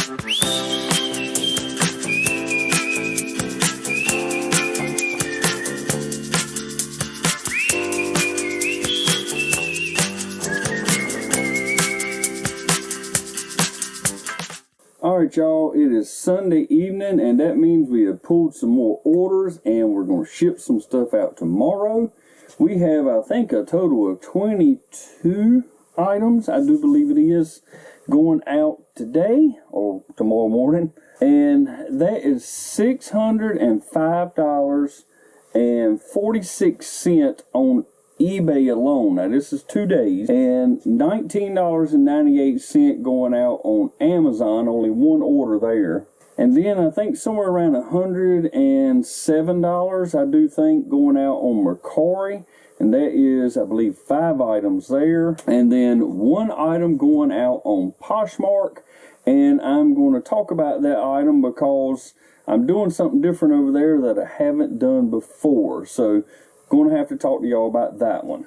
Alright y'all, it is Sunday evening, and that means we have pulled some more orders and we're going to ship some stuff out tomorrow. We have, I think, a total of 22 items, I do believe it is, going out today or tomorrow morning. And that is $605.46 on eBay alone. Now this is 2 days, and $19.98 going out on Amazon, only one order there. And then I think somewhere around $107, I do think, going out on Mercari, and that is, I believe, 5 items there. And then 1 item going out on Poshmark, and I'm going to talk about that item because I'm doing something different over there that I haven't done before. So going to have to talk to y'all about that one.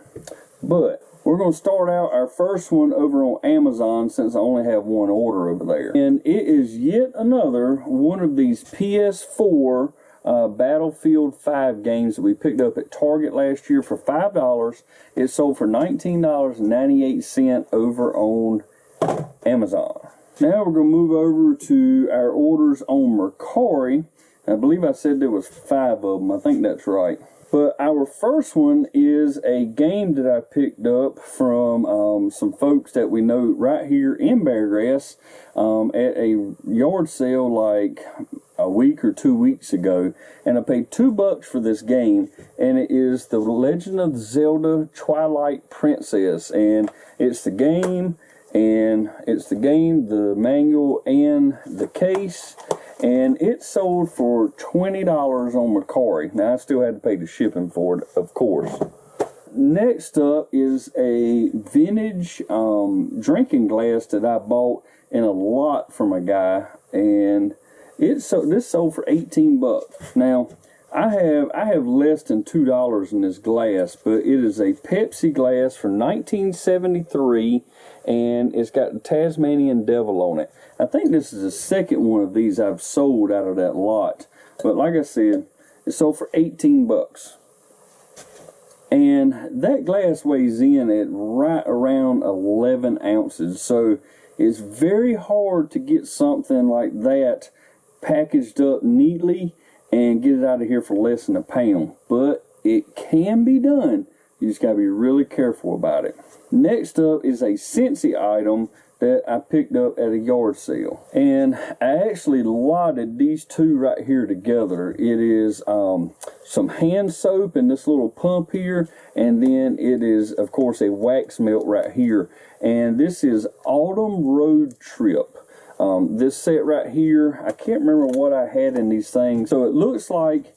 But we're going to start out our first one over on Amazon, since I only have 1 order over there. And it is yet another one of these PS4 Battlefield 5 games that we picked up at Target last year for $5. It sold for $19.98 over on Amazon. Now we're going to move over to our orders on Mercari. I believe I said there was 5 of them. I think that's right. But our first one is a game that I picked up from some folks that we know right here in Beargrass at a yard sale like a week or 2 weeks ago. And I paid $2 for this game, and it is The Legend of Zelda Twilight Princess. And it's the game, the manual, and the case. And it sold for $20 on Mercari. Now, I still had to pay the shipping for it, of course. Next up is a vintage drinking glass that I bought in a lot from a guy. And this sold for $18. Now, I have less than $2 in this glass, but it is a Pepsi glass from 1973, and it's got the Tasmanian Devil on it. I think this is the second one of these I've sold out of that lot. But like I said, it sold for $18. And that glass weighs in at right around 11 ounces. So it's very hard to get something like that packaged up neatly and get it out of here for less than £1. But it can be done. You just got to be really careful about it. Next up is a Scentsy item that I picked up at a yard sale. And I actually lotted these two right here together. It is some hand soap in this little pump here, and then it is, of course, a wax melt right here. And this is Autumn Road Trip. This set right here, I can't remember what I had in these things. So it looks like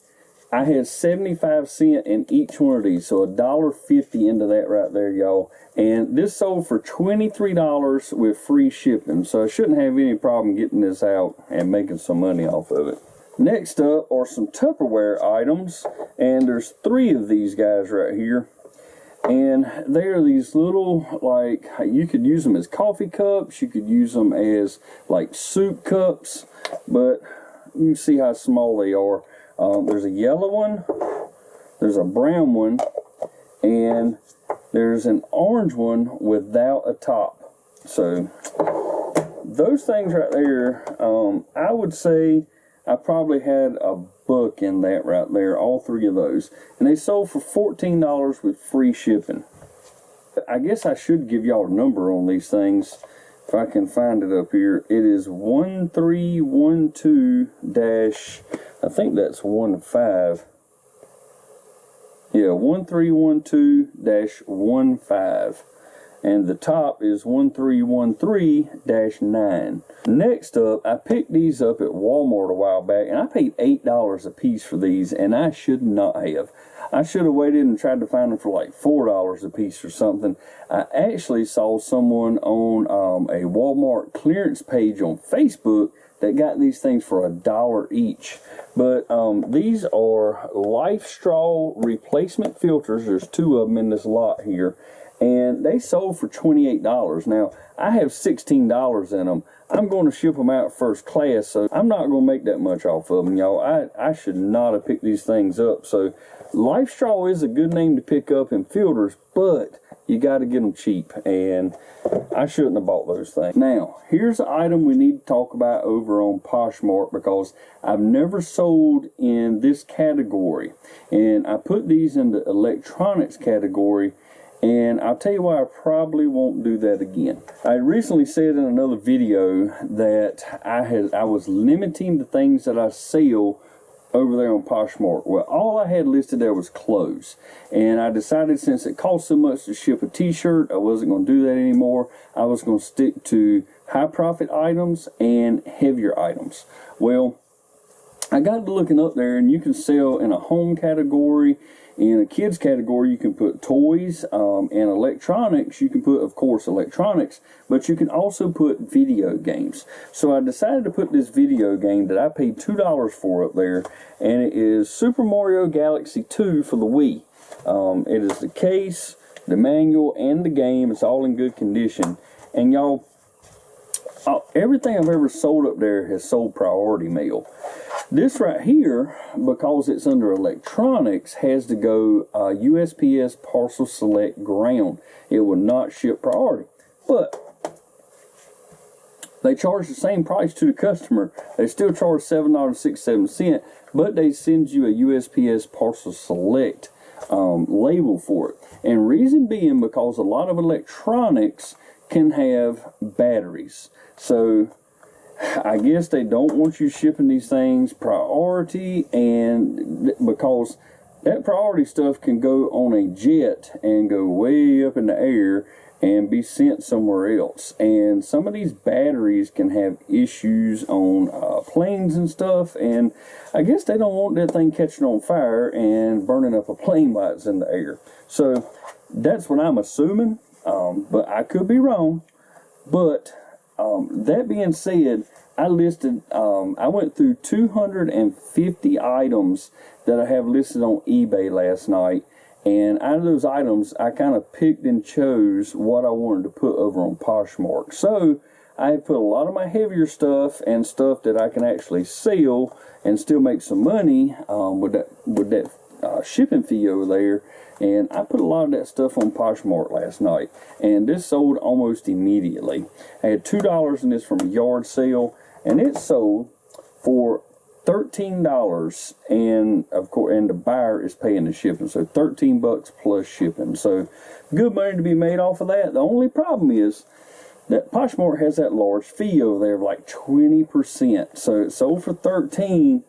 I had 75 cents in each one of these, so $1.50 into that right there, y'all. And this sold for $23 with free shipping, so I shouldn't have any problem getting this out and making some money off of it. Next up are some Tupperware items, and there's 3 of these guys right here. And they are these little, like, you could use them as coffee cups, you could use them as like soup cups, but you can see how small they are. There's a yellow one, there's a brown one, and there's an orange one without a top. So those things right there, I would say I probably had $1 in that right there, all 3 of those. And they sold for $14 with free shipping. I guess I should give y'all a number on these things if I can find it up here. It is 1312- I think that's 15. Yeah, 1312-15. And the top is 1313-9. Next up, I picked these up at Walmart a while back, and I paid $8 a piece for these, and I should not have. I should have waited and tried to find them for like $4 a piece or something. I actually saw someone on a Walmart clearance page on Facebook that got these things for $1 each. But these are Life Straw replacement filters. There's 2 of them in this lot here. And they sold for $28. Now, I have $16 in them. I'm going to ship them out first class, so I'm not going to make that much off of them, y'all. I should not have picked these things up. So Life Straw is a good name to pick up in fielders, but you got to get them cheap, and I shouldn't have bought those things. Now, here's an item we need to talk about over on Poshmark, because I've never sold in this category, and I put these in the electronics category, and I'll tell you why I probably won't do that again. I recently said in another video that I was limiting the things that I sell over there on Poshmark. Well, all I had listed there was clothes, and I decided since it cost so much to ship a t-shirt, I wasn't going to do that anymore. I was going to stick to high profit items and heavier items. Well, I got to looking up there, and you can sell in a home category. In a kids category, you can put toys, and electronics. You can put, of course, electronics, but you can also put video games. So I decided to put this video game that I paid $2 for up there, and it is Super Mario Galaxy 2 for the Wii. It is the case, the manual, and the game. It's all in good condition. And y'all, everything I've ever sold up there has sold priority mail. This right here, because it's under electronics, has to go USPS Parcel Select ground. It will not ship priority. But they charge the same price to the customer. They still charge $7.67, but they send you a USPS Parcel Select label for it. And reason being, because a lot of electronics can have batteries. So I guess they don't want you shipping these things priority, and because that priority stuff can go on a jet and go way up in the air and be sent somewhere else. And some of these batteries can have issues on planes and stuff, and I guess they don't want that thing catching on fire and burning up a plane while it's in the air. So that's what I'm assuming, but I could be wrong. But that being said, I went through 250 items that I have listed on eBay last night, and out of those items, I kind of picked and chose what I wanted to put over on Poshmark. So I put a lot of my heavier stuff and stuff that I can actually sell and still make some money with that shipping fee over there. And I put a lot of that stuff on Poshmark last night, and this sold almost immediately. I had $2 in this from a yard sale, and it sold for $13, and of course, and the buyer is paying the shipping, so $13 plus shipping. So good money to be made off of that. The only problem is that Poshmark has that large fee over there of like 20%. So it sold for $13.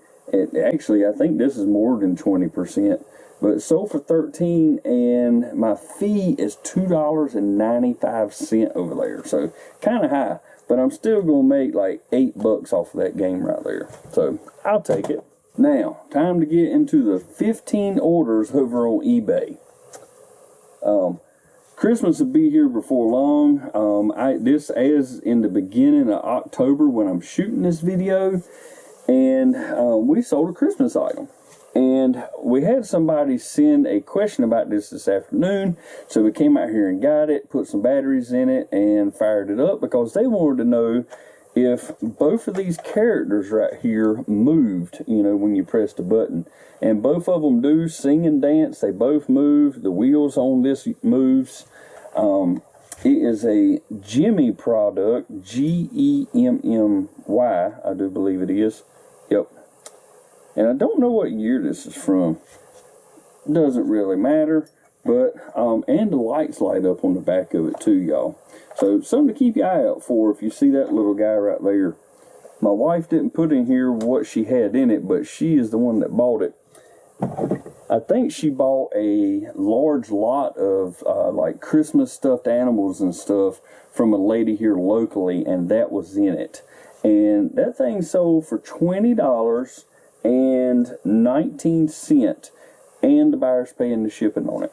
Actually, I think this is more than 20%. But it sold for $13, and my fee is $2.95 over there. So kind of high, but I'm still going to make like $8 off of that game right there. So I'll take it. Now, time to get into the 15 orders over on eBay. Christmas will be here before long. This is in the beginning of October when I'm shooting this video, and we sold a Christmas item. And we had somebody send a question about this afternoon, so we came out here and got it, put some batteries in it, and fired it up because they wanted to know if both of these characters right here moved, when you press the button. And both of them do sing and dance. They both move. The wheels on this moves. It is a Jimmy product, Gemmy, I do believe it is. Yep. And I don't know what year this is from. Doesn't really matter. But, and the lights light up on the back of it too, y'all. So, something to keep your eye out for if you see that little guy right there. My wife didn't put in here what she had in it, but she is the one that bought it. I think she bought a large lot of, like, Christmas stuffed animals and stuff from a lady here locally, and that was in it. And that thing sold for $20 and 19 cents, and the buyer's paying the shipping on it.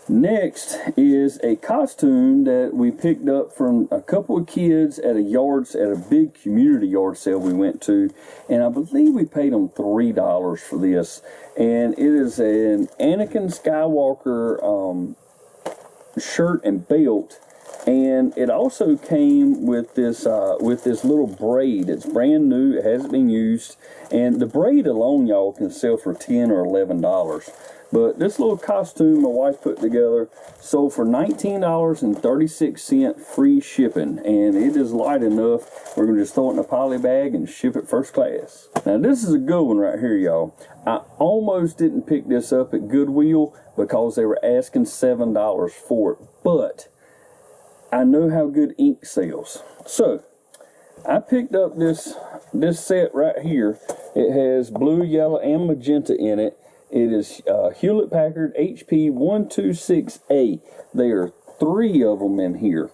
Next is a costume that we picked up from a couple of kids at a big community yard sale we went to, and I believe we paid them $3 for this. And it is an Anakin Skywalker shirt and belt, And it also came with this little braid. It's brand new. It hasn't been used. And the braid alone, y'all, can sell for $10 or $11. But this little costume my wife put together sold for $19.36 free shipping. And it is light enough. We're going to just throw it in a poly bag and ship it first class. Now, this is a good one right here, y'all. I almost didn't pick this up at Goodwill because they were asking $7 for it. But I know how good ink sells. So I picked up this set right here. It has blue, yellow, and magenta in it. It is Hewlett Packard HP 126A. There are 3 of them in here.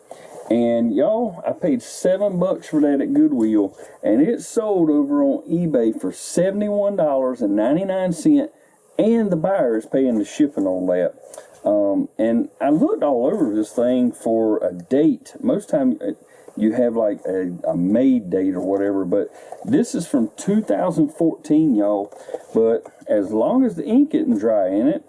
And y'all, I paid $7 for that at Goodwill, and it sold over on eBay for $71.99, and the buyer is paying the shipping on that. And I looked all over this thing for a date. Most time you have like a made date or whatever, but this is from 2014, y'all. But as long as the ink isn't dry in it,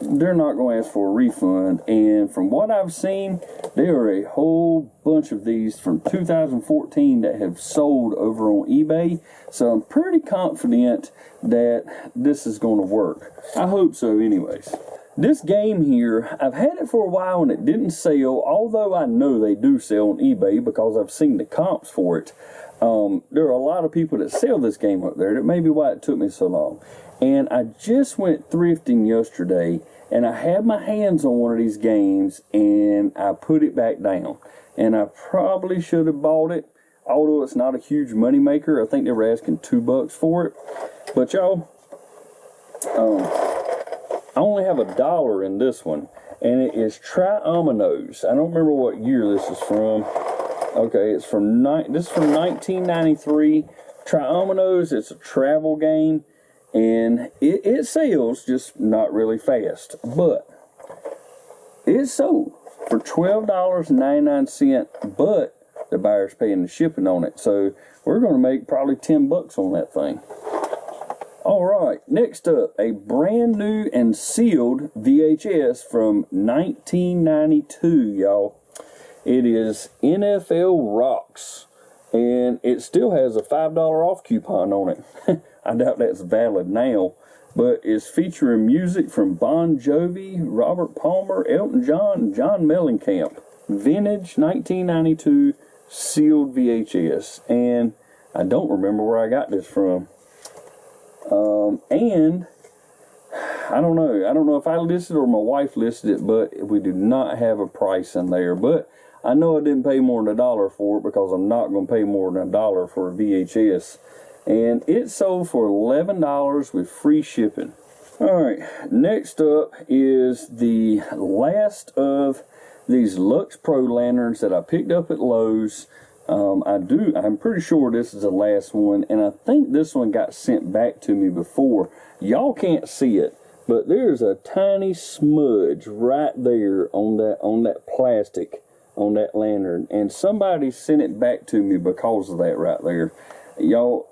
they're not going to ask for a refund. And from what I've seen, there are a whole bunch of these from 2014 that have sold over on eBay. So I'm pretty confident that this is going to work. I hope so anyways. This game here, I've had it for a while and it didn't sell, although I know they do sell on eBay because I've seen the comps for it. There are a lot of people that sell this game up there. That may be why it took me so long. And I just went thrifting yesterday, and I had my hands on one of these games, and I put it back down. And I probably should have bought it, although it's not a huge money maker. I think they were asking $2 for it. But y'all, I only have $1 in this one, and it is Tri-Ominoes. I don't remember what year this is from. Okay, it's from this is from 1993. Tri-Ominoes. It's a travel game, and it sells, just not really fast. But it sold for $12.99, but the buyer's paying the shipping on it. So we're going to make probably $10 on that thing. All right, next up, a brand new and sealed VHS from 1992, y'all. It is NFL Rocks, and it still has a $5 off coupon on it. I doubt that's valid now, but it's featuring music from Bon Jovi, Robert Palmer, Elton John, and John Mellencamp. Vintage 1992 sealed VHS, and I don't remember where I got this from. And I don't know if I listed it or my wife listed it, but we do not have a price in there. But I know I didn't pay more than $1 for it because I'm not going to pay more than $1 for a VHS. And it sold for $11 with free shipping. Alright, next up is the last of these Lux Pro lanterns that I picked up at Lowe's. I'm pretty sure this is the last one, and I think this one got sent back to me before. Y'all can't see it, but there's a tiny smudge right there on that plastic on that lantern, and somebody sent it back to me because of that right there. Y'all,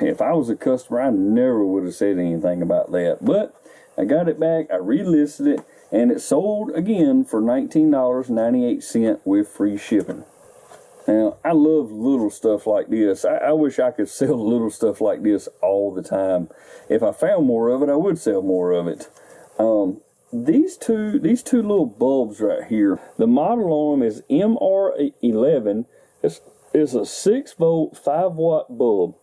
if I was a customer, I never would have said anything about that, but I got it back, I relisted it, and it sold again for $19.98 with free shipping. Now, I love little stuff like this. I wish I could sell little stuff like this all the time. If I found more of it, I would sell more of it. These two little bulbs right here, the model on them is MR11. It's a 6-volt, 5-watt bulb.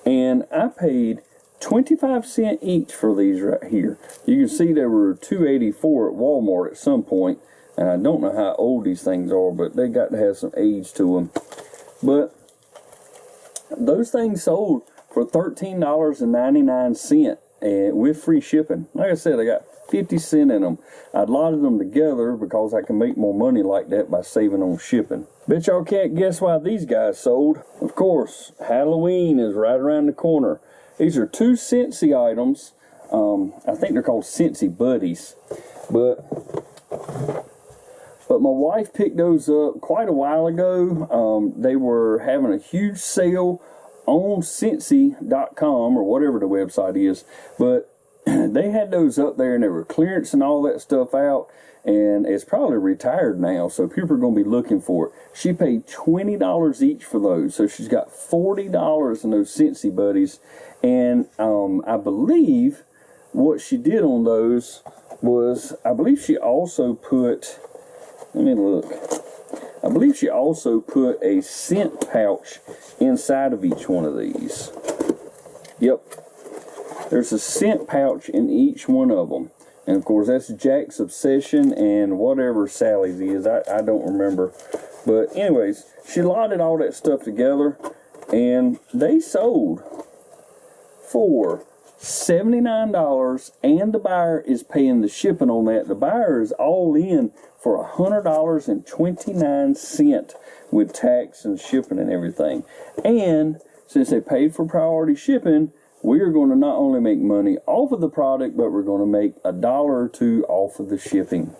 And I paid 25 cents each for these right here. You can see they were $2.84 at Walmart at some point. And I don't know how old these things are, but they got to have some age to them. But those things sold for $13.99 and with free shipping. Like I said, I got 50 cents in them. I lotted them together because I can make more money like that by saving on shipping. Bet y'all can't guess why these guys sold. Of course, Halloween is right around the corner. These are 2 Scentsy items. I think they're called Scentsy Buddies. But my wife picked those up quite a while ago. They were having a huge sale on Scentsy.com or whatever the website is. But they had those up there and they were clearance and all that stuff out. and it's probably retired now, so people are going to be looking for it. She paid $20 each for those, so she's got $40 in those Scentsy buddies. And I believe what she did on those was, I believe she also put, let me look, I believe she also put a scent pouch inside of each one of these. Yep, there's a scent pouch in each one of them. And of course, that's Jack's Obsession and whatever Sally's is. I don't remember. But anyways, she lotted all that stuff together, and they sold for $79, and the buyer is paying the shipping on that. The buyer is all in for $100.29 with tax and shipping and everything. And since they paid for priority shipping, we are going to not only make money off of the product, but we're going to make $1 or $2 off of the shipping.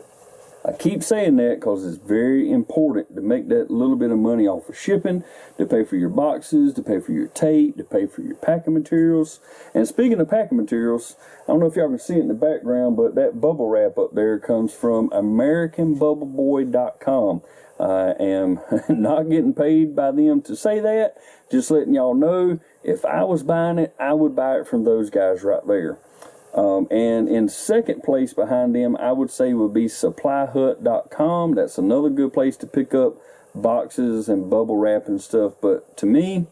I keep saying that because it's very important to make that little bit of money off of shipping, to pay for your boxes, to pay for your tape, to pay for your packing materials. And speaking of packing materials, I don't know if y'all can see it in the background, but that bubble wrap up there comes from AmericanBubbleBoy.com. I am not getting paid by them to say that, just letting y'all know, if I was buying it, I would buy it from those guys right there. And in second place behind them, I would say would be SupplyHut.com. That's another good place to pick up boxes and bubble wrap and stuff. But to me,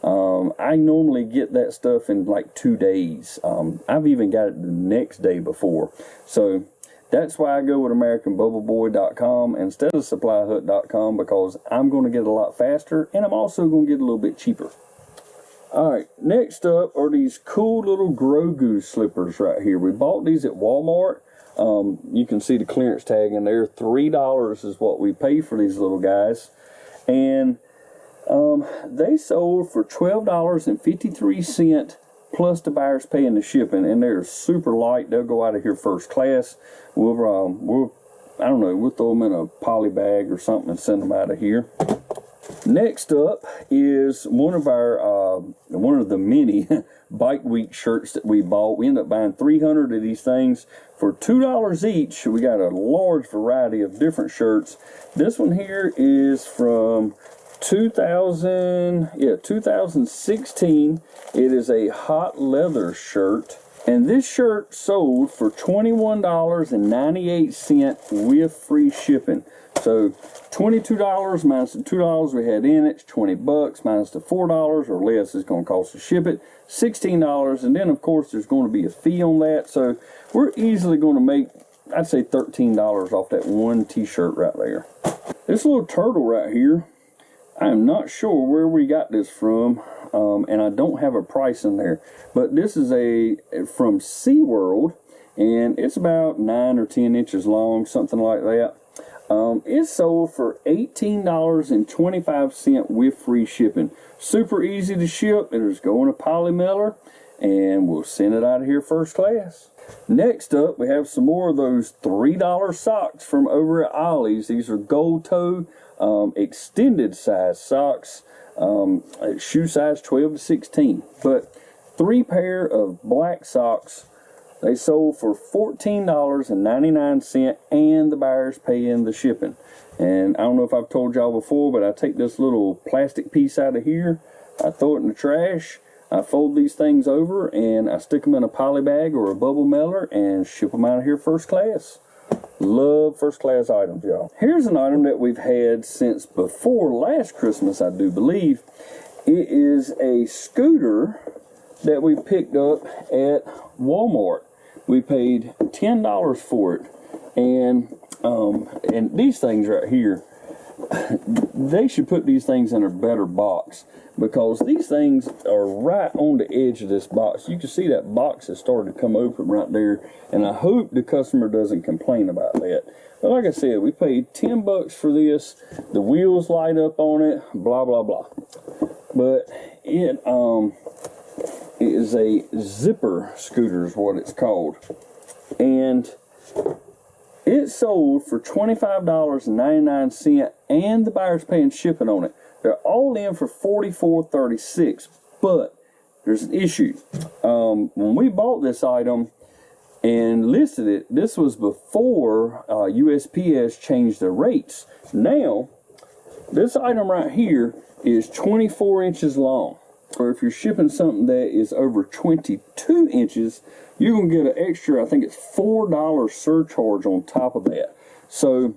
I normally get that stuff in like 2 days. I've even got it the next day before. So that's why I go with AmericanBubbleBoy.com instead of SupplyHut.com, because I'm going to get it a lot faster, and I'm also going to get a little bit cheaper. Alright, next up are these cool little Grogu slippers right here. We bought these at Walmart. You can see the clearance tag in there. $3 is what we pay for these little guys. And they sold for $12.53 plus the buyer's paying the shipping. And they're super light. They'll go out of here first class. We'll I don't know, we'll throw them in a poly bag or something and send them out of here. Next up is one of the many Bike Week shirts that we bought. We ended up buying 300 of these things for $2 each. We got a large variety of different shirts. This one here is from 2016. It is a hot leather shirt. And this shirt sold for $21.98 with free shipping. So $22 minus the $2 we had in it, it's $20 minus the $4 or less is going to cost to ship it, $16. And then of course there's going to be a fee on that. So we're easily going to make, I'd say, $13 off that one t-shirt right there. This little turtle right here, I'm not sure where we got this from, and I don't have a price in there. But this is from SeaWorld, and it's about 9 or 10 inches long, something like that. It sold for $18.25 with free shipping. Super easy to ship. It'll just go in a poly mailer, and we'll send it out of here first class. Next up, we have some more of those $3 socks from over at Ollie's. These are gold toe extended size socks, shoe size 12 to 16. But 3 pair of black socks, they sold for $14.99, and the buyer's paying the shipping. And I don't know if I've told y'all before, but I take this little plastic piece out of here, I throw it in the trash, I fold these things over, and I stick them in a poly bag or a bubble mailer and ship them out of here first class. Love first class items, y'all. Here's an item that we've had since before last Christmas, I do believe. It is a scooter that we picked up at Walmart. We paid $10 for it, and these things right here, they should put these things in a better box, because these things are right on the edge of this box. You can see that box has started to come open right there, and I hope the customer doesn't complain about that. But like I said, we paid $10 for this. The wheels light up on it, blah blah blah. But it is a zipper scooter is what it's called, and it sold for $25.99, and the buyer's paying shipping on it. They're all in for $44.36, but there's an issue. When we bought this item, and listed it. This was before USPS changed their rates. Now, this item right here is 24 inches long. Or if you're shipping something that is over 22 inches, you're going to get an extra, I think it's $4 surcharge on top of that. So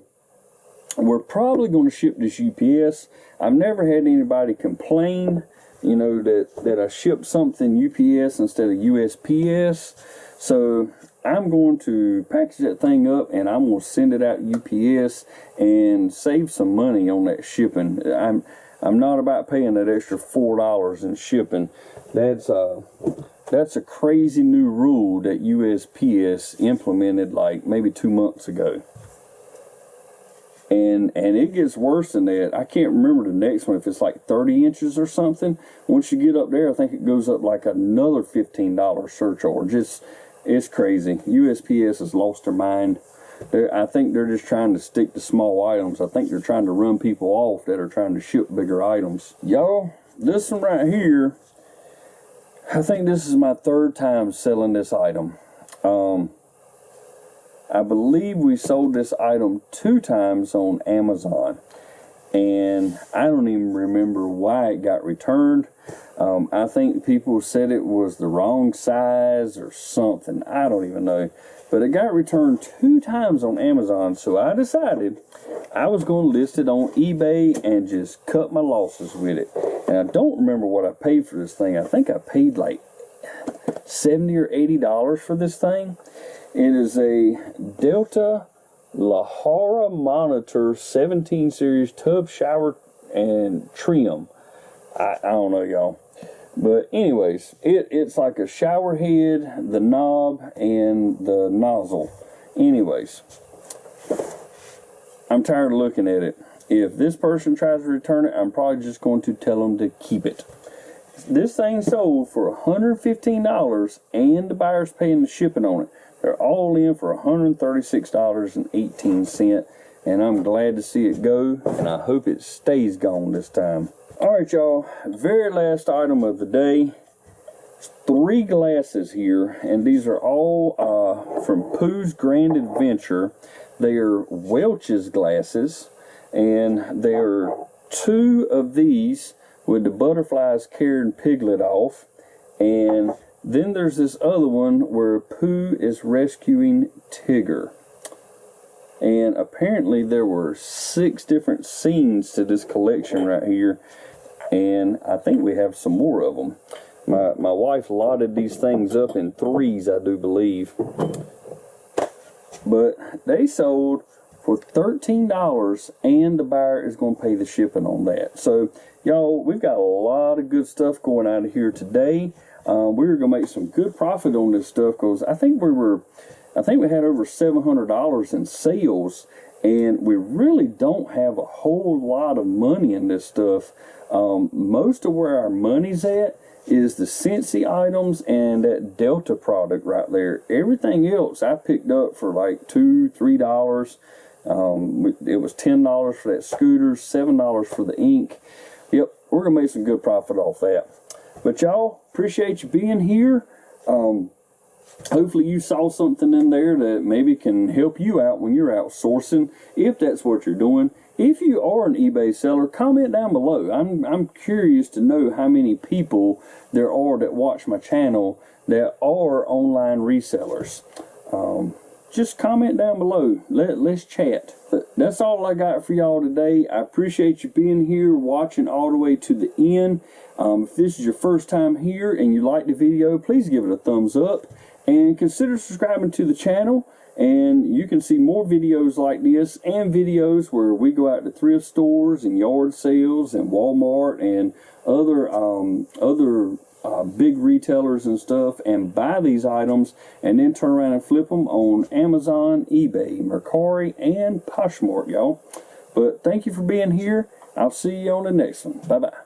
we're probably going to ship this UPS. I've never had anybody complain, you know, that I shipped something UPS instead of USPS. So I'm going to package that thing up and I'm going to send it out UPS and save some money on that shipping. I'm not about paying that extra $4 in shipping. That's a crazy new rule that USPS implemented like maybe 2 months ago. And it gets worse than that. I can't remember the next one, if it's like 30 inches or something. Once you get up there, I think it goes up like another $15 surcharge. It's crazy. USPS has lost their mind. I think they're just trying to stick to small items. I think they're trying to run people off that are trying to ship bigger items. Y'all, this one right here, I think this is my 3rd time selling this item. I believe we sold this item 2 times on Amazon. And I don't even remember why it got returned. I think people said it was the wrong size or something. I don't even know. But it got returned 2 times on Amazon, so I decided I was going to list it on eBay and just cut my losses with it. And I don't remember what I paid for this thing. I think I paid like $70 or $80 for this thing. It is a Delta Lahara Monitor 17 series tub shower and trim. I don't know, y'all. But anyways, it's like a shower head, the knob, and the nozzle. Anyways, I'm tired of looking at it. If this person tries to return it, I'm probably just going to tell them to keep it. This thing sold for $115 and the buyer's paying the shipping on it. They're all in for $136.18, and I'm glad to see it go, and I hope it stays gone this time. Alright, y'all, very last item of the day. 3 glasses here, and these are all from Pooh's Grand Adventure. They are Welch's glasses, and there are 2 of these with the butterflies carrying Piglet off, and then there's this other one where Pooh is rescuing Tigger. And apparently there were 6 different scenes to this collection right here. And I think we have some more of them. My wife lotted these things up in 3s, I do believe. But they sold for $13, and the buyer is going to pay the shipping on that. So, y'all, we've got a lot of good stuff going out of here today. We're going to make some good profit on this stuff because I think we had over $700 in sales, and we really don't have a whole lot of money in this stuff. Most of where our money's at is the Scentsy items and that Delta product right there. Everything else I picked up for like $2, $3. It was $10 for that scooter, $7 for the ink. Yep, we're going to make some good profit off that. But y'all, appreciate you being here. Hopefully you saw something in there that maybe can help you out when you're outsourcing, if that's what you're doing. If you are an eBay seller, comment down below. I'm curious to know how many people there are that watch my channel that are online resellers. Just comment down below. Let's chat. But that's all I got for y'all today. I appreciate you being here, watching all the way to the end. If this is your first time here and you like the video, please give it a thumbs up. And consider subscribing to the channel. And you can see more videos like this and videos where we go out to thrift stores and yard sales and Walmart and other big retailers and stuff and buy these items and then turn around and flip them on Amazon, eBay, Mercari, and Poshmark, y'all. But thank you for being here. I'll see you on the next one. Bye-bye.